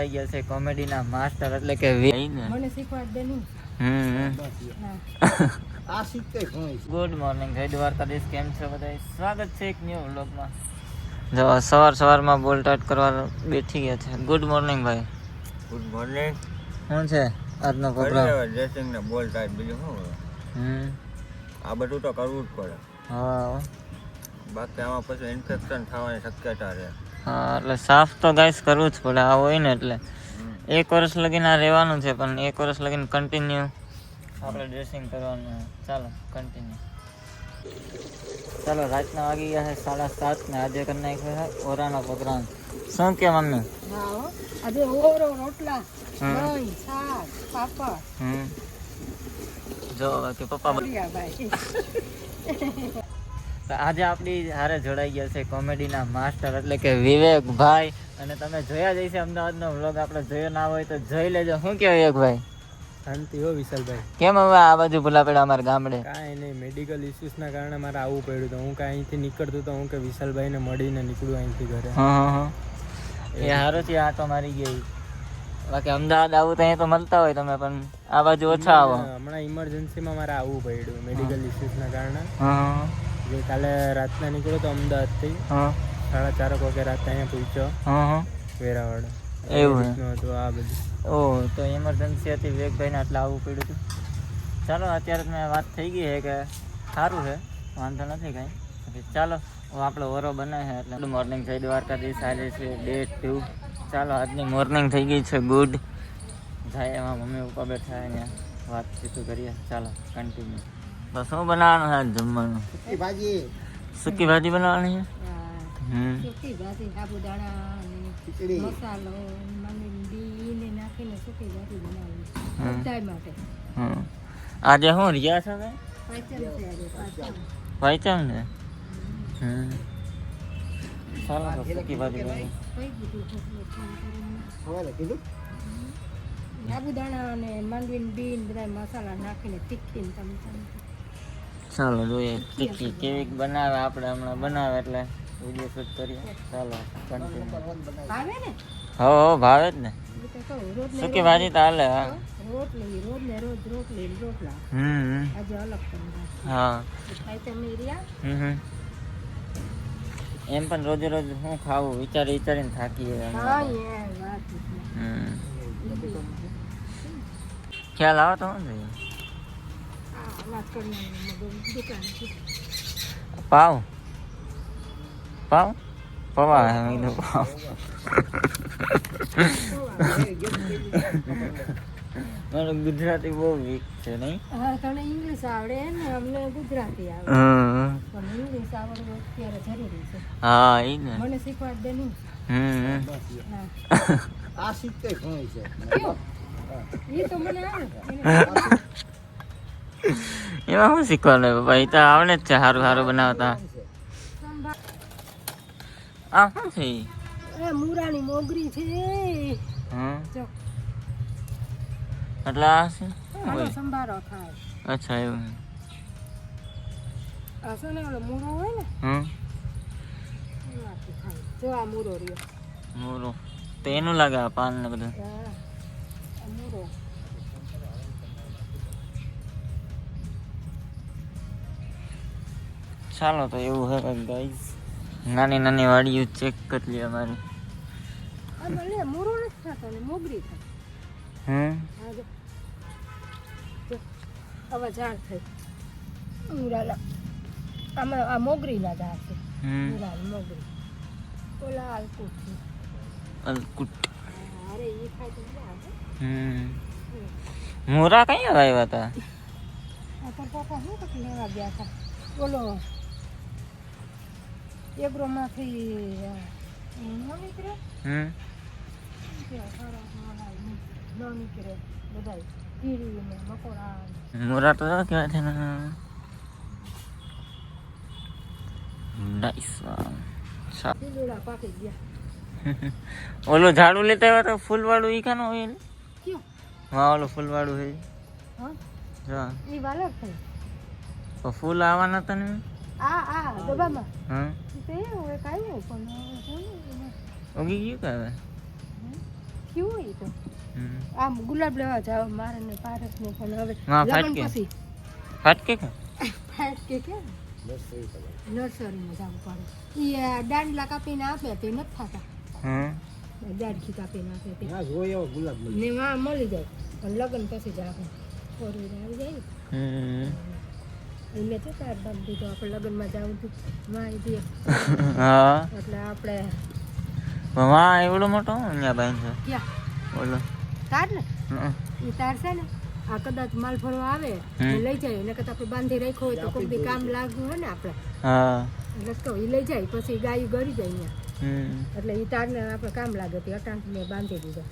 થઈ ગયા છે કોમેડીના માસ્ટર એટલે કે મને શીખવાડ દે નું આ શીખતે ગુડ મોર્નિંગ જય દ્વારકાધીશ. કેમ છો બધા? સ્વાગત છે એક ન્યુ વ્લોગમાં. જો સવારમાં બોલ ટાઈટ કરવા બેઠી ગયા છે. ગુડ મોર્નિંગ ભાઈ. Good morning. શું છે આજનો પ્રોગ્રામ? ડ્રેસિંગ ને બોલ ટાઈટ બીજું શું? આ બધું તો કરવું જ પડે. હા, બાકી આમાં પછી ઇન્ફેક્શન થવાની શક્યતા રહે. હા, એટલે સાફ તો ગાઈસ કરવું જ પડે. આ હોય ને એટલે 1 વર્ષ લગીને આ રહેવાનું છે, પણ 1 વર્ષ લગીને કન્ટિન્યુ આપણે ડ્રેસિંગ કરવાનું. ચાલો કન્ટિન્યુ. ચાલો, રાતના વાગી ગયા છે 7:30 ને આજે કરી નાખ્યો છે ઓરાનો પ્રોગ્રામ. શું કે મમ્મી? આજે ઓરો રોટલા દહીં શાક પાપડ. જો કે પપ્પા આજે આપણી હારે જોડાઈ ગયા છે કોમેડીના માસ્ટર એટલે કે વિવેકભાઈ. અને તમે જોયા જ હશે અમદાવાદનો વ્લોગ. આપણે જોયો ના હોય તો જોઈ લેજો. શું કે વિવેકભાઈ? શાંતિ હો વિશાલભાઈ. કેમ હવે આ બાજુ ભૂલા પડ્યા અમારા ગામડે? કાંઈ નહીં, મેડિકલ ઇસ્યુઝના કારણે મારે આવવું પડ્યું. તો હું કાંઈ અહીંથી નીકળતું તો હું કે વિશાલભાઈને મળીને નીકળું અહીંથી ઘરે. એ હારો છે આટો મારી ગઈ. બાકી અમદાવાદ આવું તો અહીંયા તો મળતા હોય તમે, પણ આ બાજુ ઓછા આવો. હમણાં ઇમરજન્સીમાં મારે આવવું પડ્યું મેડિકલ ઇસ્યુઝના કારણે. જે કાલે રાતના નીકળ્યો તો અમદાવાદથી 4:30 વાગે રાત અહીંયા પહોંચ્યો વેરાવળ. એવું હતું આ બધું. ઓહ, તો ઇમરજન્સી હતી વિવેકભાઈને એટલે આવવું પડ્યું હતું. ચાલો, અત્યારે મેં વાત થઈ ગઈ છે કે સારું છે, વાંધો નથી કાંઈ. ચાલો, આપણો ઓરો બને છે એટલે ગુડ મોર્નિંગ જય દ્વારકાધીશ. આજે છે ડે 2. ચાલો, આજની મોર્નિંગ થઈ ગઈ છે ગુડ. જાય એમાં મમ્મી પપ્પા બેઠા અહીંયા વાતચીત કરીએ. ચાલો કન્ટિન્યુ. તો શું બનાવવાનું છે જમવાનું? સૂકી ભાજી બનાવવાની છે. સૂકી ભાજી સાબુદાણા મસાલો માંડવી નાખીને સૂકી ભાજી બનાવવાની બધા માટે. આજે શું રહ્યા છો? વાંચમ છે. ચાલો સૂકી ભાજી સાબુદાણા અને માંડવી બીન બધા મસાલા નાખીને તીખી. ચાલો જોઈએ તીખી કેવી બનાવે. આપણે હમણાં બનાવે એટલે વિડીયો શૂટ કરીએ. ચાલો કન્ટિન્યુ. હો ભાવે જ ને સૂકી ભાજી તો હાલે. હા, એમ પણ રોજે રોજ શું ખાવું વિચારીને થાકી ખ્યાલ આવે તો શું પાવ પવા પાવ. મારું ગુજરાતી બહુ વીક છે નહીં. તને ઇંગ્લિશ આવડે ને અમને ગુજરાતી આવડે, પણ ઇંગ્લિશ આવડવું અત્યારે જરૂરી છે. હા, એ ને મને શીખવાડ દે નું. આ શીખતે ઘણું છે. એ તો મને આવડે. એમાં શું શીખવાનું પપ્પા? એ તો આવડે જ છે સારું બનાવતા. આ શું છે? મૂરાની મોગરી છે. એટલે આ છે સંભારો થાય. અચ્છા, એવું. આ છે ને ઓલો મૂરો હોય ને એમાંથી થાય. જો આ મૂરો રહ્યો. મૂરો તો એનું લાગે આ પાન ને બધું. મૂરો ચાલો તો એવું હે કંઈક ગાઈસ. નાની વાડીઓ ચેક કરી લે અમારી. મૂરો નથી થતો ને મોગરી થાય. હવે ઝાડ થઈ મૂરાલા. આમાં આ મોગરીના ઝાડ છે. મોગરી ઓલા અલકુટ. અરે એ ખાય તો મજા આવે. મોરા કઈ આવ્યા હતા? પપ્પા શું કંઈક લેવા ગયા હતા. બોલો એગ્રોમાંથી ન નીકળ્યો. બધા કીડી ને મકોડા. મોરા તો કેવા છે ને. નાઈસ. પાકી ગયા. ઓલું ઝાડું લેતા આવ્યા તો ફૂલ વાળું ઈ કાનો હોય? ક્યું? હા, ઓલું ફૂલ વાળું હોય. હા, એ વાલર થઈ. તો ફૂલ આવવાના હતા ને. આ ડબ્બામાં. હા, તે હવે કાઈ પણ ઓગી ગયું કે હવે? ક્યું તો હમ. આમ ગુલાબ લેવા જાવ મારે ને પારસ ને પણ હવે હા, લગ્ન ફાટકે. પછી ફાટકે કે ફાટકે કે નર્સરીમાં જવું પડે ઈ દાંડલા કાપીને આપે તે નથી થતા હમ દાડખી કાપીને આપે તે ને વાં મળી જાય પણ લગ્ન પછી જ આપણે ફોરવીલ આવી જાય ને હમ એટલે તો તાર બાપ દીધો આપણે લગ્નમાં જવું હતું વાં દે હા એટલે આપણે વાહ એવડો મોટો અહીંયા બાઈ છે ક્યાં બોલો તાર ને હમ. એ તાર છે ને આ કદાચ માલ ભરવા આવે હમ. એ લઈ જાય એને કદાચ આપણે બાંધી રાખ્યો હોય તો કોઈ બી કામ લાગવું હોય ને આપણે હા એટલે કહું એ લઈ જાય પછી ગાયું ગળી જાય અહીંયા હમ એટલે એ તારને આપણે કામ લાગે તે અટાંક મેં બાંધી દીધો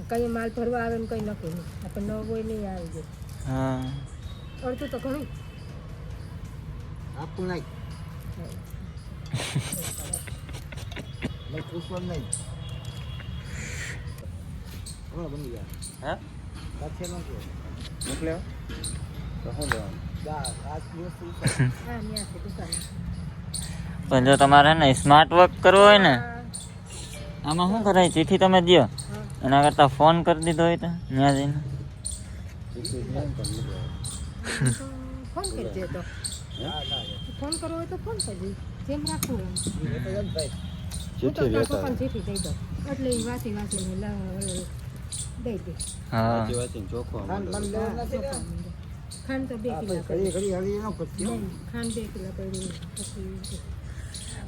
કંઈ માલ ભરવા આવે ને કંઈ નક્કી નહીં આપણે ન હોય નહીં આવી જાય હા અડધું તો ઘણું આપતું નહીં નહીં પૂછવાનું નહીં હમણાં બની ગયા હા પાછે ન કહો મોકલ્યો તો શું લેવાનું આ દિવસ હા ત્યાંથી દુકાન પણ જો તમારે ને સ્માર્ટ વર્ક કરવો હોય ને આમાં શું કરાય ચિઠ્ઠી તમે દો એના કરતાં ફોન કરી દીધો હોય તો ત્યાં જઈને ફોન કરજે તો ફોન કરવો હોય તો ફોન કરજે જેમ રાખવું એમ હું તો તારા પપ્પાને ચીઠી દઈ દઉં એટલે એ વાંચીને દઈ દે હા ખાંડ તો 2 કિલો કરી ખાંડ 2 કિલો કરી પછી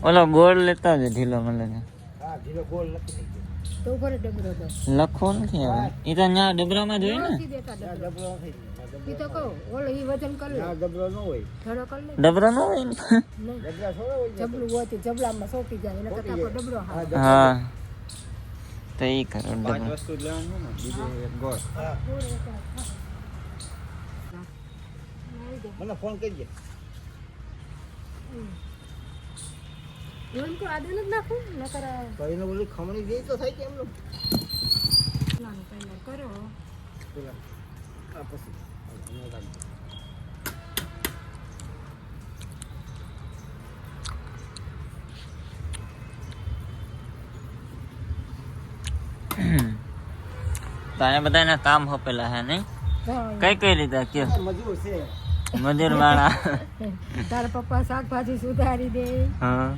ઓલો ગોળ લેતા આવજો ઢીલો મળે છે તો ઉપર ડબરો દો લખવો નથી હવે એ તો ત્યાં ડબરામાં જોઈએ ને નથી દેતા ડબરો ઈ તો કહું ઓલો ઈ વજન કરી લે ડબરો ન હોય ધડો કરી લે ડબરો ન હોય ને નહીં જબલું હોય તો જબલામાં સોંપી જાય એના કરતાં આપણો ડબરો હાવ હા તો એ કરો ડબરો વસ્તુ લેવાનું ને બીજું એક ગોળ મને ફોન કરજે એમ કો આદુ નથી નાખું નકર તો એને બોલી ખમણી દે તો થાય કે એમનું નાનું પહેલા કરો પેલા આ પછી તો અહીંયા બધાને કામ હોપેલા હે નહીં કઈ કઈ રીતે કયો મજૂર છે મજૂર વાળા તારા પપ્પા શાકભાજી સુધારી દે હા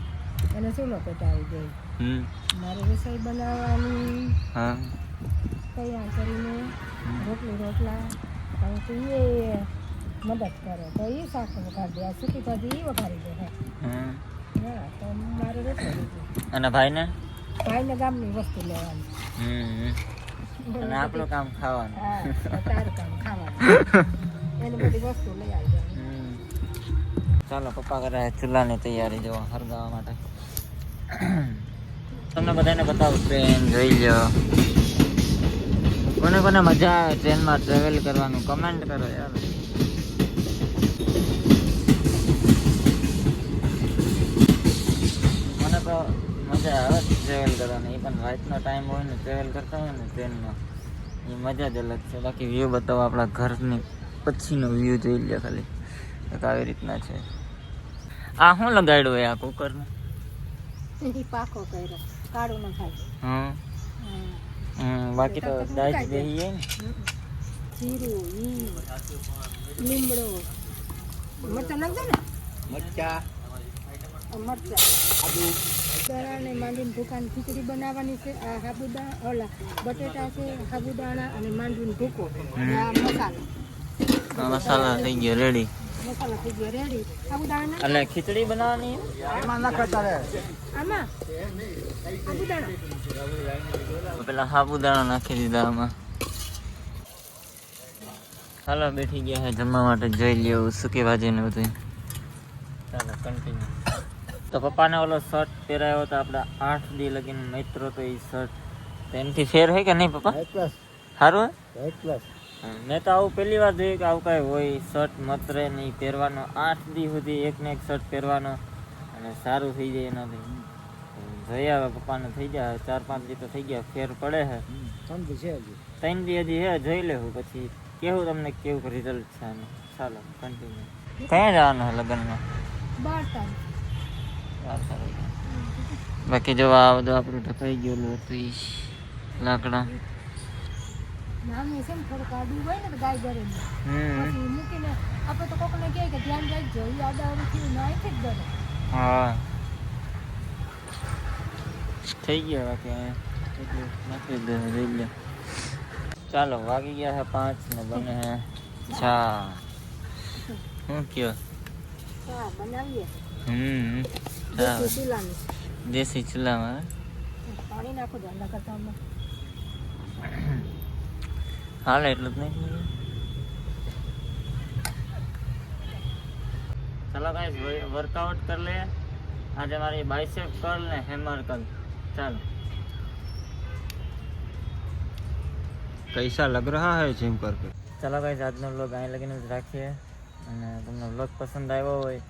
અને ચૂલો પેટાવી દે હમ મારે રસોઈ બનાવવાની હા તૈયાર કરીને રોટલા કારણ કે એ મદદ કરે તો એ શાક વઘારી દે આ સૂકી ભાજી એ વઘારી દે હમ હા તો મારે રોટલી દીધી અને ભાઈને ભાઈને ગામની વસ્તુ લેવાની હમ અને આપણું કામ ખાવાનું હા તો તારું કામ ખાવાનું એની બધી વસ્તુ લઈ આવી જાય હમ. ચાલો પપ્પા કરે ચૂલાની તૈયારી જોવા હરગાવા માટે તમને બધાને બતાવું ટ્રેન જોઈ લો કોને કોને મજા આવે ટ્રેનમાં ટ્રાવેલ કરવાનું કમેન્ટ કરો યાર મને તો મજા આવે ટ્રેવલ કરવાની એ પણ રાતનો ટાઈમ હોય ને ટ્રેવલ કરતા હોય ને ટ્રેનમાં એ મજા જ અલગ છે બાકી વ્યૂ બતાવો આપણા ઘરની પછીનો વ્યૂ જોઈ લે ખાલી એક આવી રીતના છે આ શું લગાડ્યું હોય આ કુકરમાં એ પાકો કર્યો કાળું ન થાય બાકી તો દાજ બેસી જાય ને જીરું લીમડો મરચાં નાખ દે ને મરચા મરચાં દળાને માંડીને ભૂકાની ખીચડી બનાવવાની છે આ સાબુદાણા ઓલા બટેટા છે સાબુદાણા અને માંડવીનો ભૂકો આ મસાલો આ મસાલા થઈ ગયો રેડી મસાલો થઈ ગયો રેડી સાબુદાણા એટલે ખીચડી બનાવવાની એમાં નાખતા રહે આમાં સાબુદાણા પેલા સાબુદાણા નાખી દીધા આમાં ચાલો બેઠી ગયા છે જમવા માટે જોઈ લ્યો સૂકી ભાજી ને બધું ચાલો કન્ટિન્યુ તો પપ્પાને ઓલો શર્ટ પહેરાયો તો આપણે 8 દી લગીને મિત્રો તો એ શર્ટ એનાથી ફેર હોય કે નહીં પપ્પા પ્લસ સારું પ્લસ હોય મેં તો આવું પહેલી વાર જોયું કે આવું કાંઈ હોય શર્ટ મતરે નહીં પહેરવાનો 8 દી સુધી એકને એક શર્ટ પહેરવાનો અને સારું થઈ જાય એનાથી જોઈ આવે પપ્પાને થઈ ગયા 4-5 દી તો થઈ ગયા ફેર પડે છે સમજ છે હજી 3 દી હજી હે જોઈ લેવું પછી કેવું તમને કેવું રિઝલ્ટ છે આનું ચાલો કન્ટિન્યુ ક્યાં જવાનું છે લગ્નમાં 12 તારીખ બાકી જો આ બધું આપણું ઢકાઈ ગયેલું હતું લાકડા નામે છે ને થોડુંક આડું હોય ને તો ગાય ડરે નહીં. હમ પછી મૂકીને આપણે તો કોકને કહે કે ધ્યાન રાખજો એ આડાવડું થયું ના અહીંથી જ ડરે. હા થઈ ગયા બાકી એટલું નાખી દે લઈ લે. ચાલો વાગી ગયા છે 5 ને બને છે ચા. શું કયો? ચા બનાવીએ ચા દેશી ચૂલાની. દેશી ચૂલામાં પાણી નાખો ધ્યાન કરતા અમે હાલે એટલું જ નહીં. ચાલો ગાઈસ વર્કઆउट कर ले. आज हमारी बाइसेप कर्ल ने हैमर कर्ल. ચાલો कैसा लग रहा है जिम करके? ચાલો ગાઈસ આજનો વ્લોગ અહીં લગીને જ રાખીએ. અને તમને વ્લોગ પસંદ આવ્યો હોય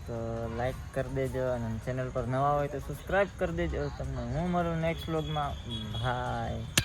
તો લાઈક કરી દેજો અને ચેનલ પર નવા હોય તો સબસ્ક્રાઈબ કરી દેજો. તમને હું મળું નેક્સ્ટ વ્લોગમાં. બાય.